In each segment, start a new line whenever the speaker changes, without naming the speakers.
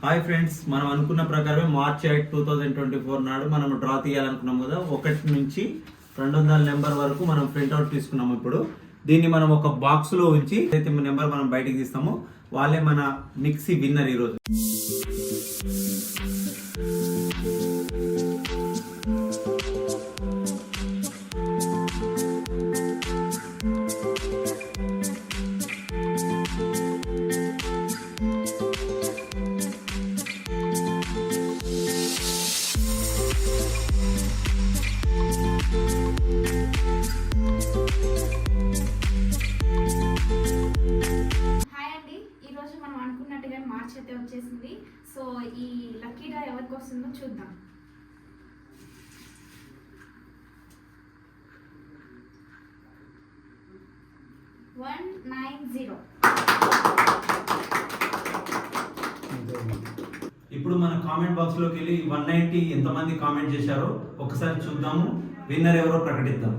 Hi friends, మనం అనుకున్న ప్రకారమే మార్చ్ 8, 2024 నాడు మనం డ్రా తీయాలనుకున్నాం కదా. 1 నుంచి 200 నెంబర్ వరకు మనం ప్రింట్అవుట్ తీసుకున్నాము. ఇప్పుడు దీన్ని మనం ఒక బాక్స్లో ఉంచి అయితే నెంబర్ మనం బయటికి తీస్తామో వాళ్ళే మన మిక్సీ విన్నర్ ఈరోజు.
మార్చ్ అయితే వచ్చేసింది. సో ఈ లక్కీ డ్రా ఎవరికి వస్తుందో చూద్దాం.
ఇప్పుడు మన కామెంట్ బాక్స్ లోకి వెళ్ళి 190 ఎంతమంది కామెంట్ చేశారో ఒకసారి చూద్దాము. విన్నర్ ఎవరో ప్రకటిద్దాం.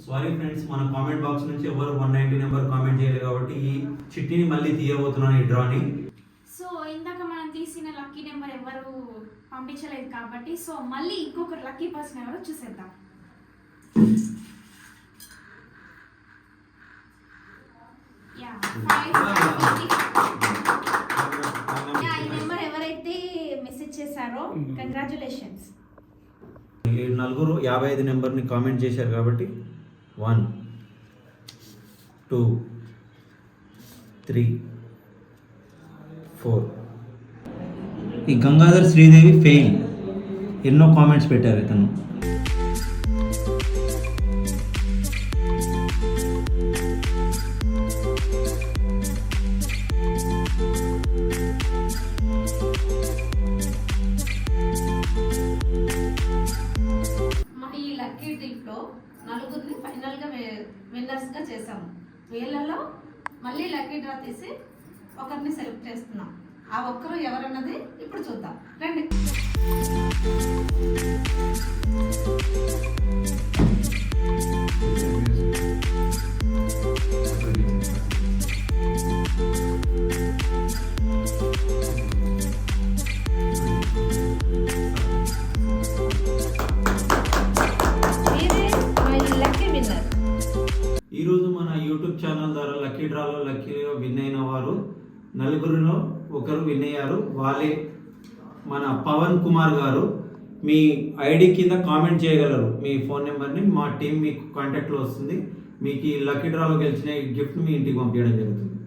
సారీ ఫ్రెండ్స్, మన కామెంట్ బాక్స్ నుంచి ఎవరు 190 నెంబర్ కామెంట్ చేయలేదు కాబట్టి ఈ చిట్టిని మళ్ళీ తీయబోతున్నాను, ఈ డ్రాని.
సో ఇందాక మనం తీసిన లక్కీ నెంబర్ ఎవరు పంపించలేదు కాబట్టి సో మళ్ళీ ఇంకొక లక్కీ పర్సన్ ఎవరో చూసేద్దాం. ఈ నెంబర్ ఎవరైతే మెసేజ్ చేశారో కంగ్రాచులేషన్స్.
నలుగురు 55 నెంబర్ని కామెంట్ చేశారు కాబట్టి 1, 2, 3, 4. ఈ గంగాధర్ శ్రీదేవి ఫెయిల్. ఎన్నో కామెంట్స్ పెట్టారు ఇతను.
నలుగురిని ఫైనల్గా విన్నర్స్గా చేసాము. వీళ్ళలో మళ్ళీ లక్కీ డ్రా తీసి ఒకరిని సెలెక్ట్ చేస్తున్నాం. ఆ ఒక్కరు ఎవరన్నది ఇప్పుడు చూద్దాం రండి. ఈరోజు మన యూట్యూబ్ ఛానల్ ద్వారా లక్కీ డ్రాలో లక్కీలో విన్ అయిన వారు నలుగురిలో ఒకరు విన్ అయ్యారు. వాళ్ళే మన పవన్ కుమార్ గారు. మీ ఐడి కింద కామెంట్ చేయగలరు మీ ఫోన్ నెంబర్ని. మా టీం మీకు కాంటాక్ట్లో వస్తుంది. మీకు ఈ లక్కీ డ్రాలో గెలిచిన గిఫ్ట్ మీ ఇంటికి పంపించడం జరుగుతుంది.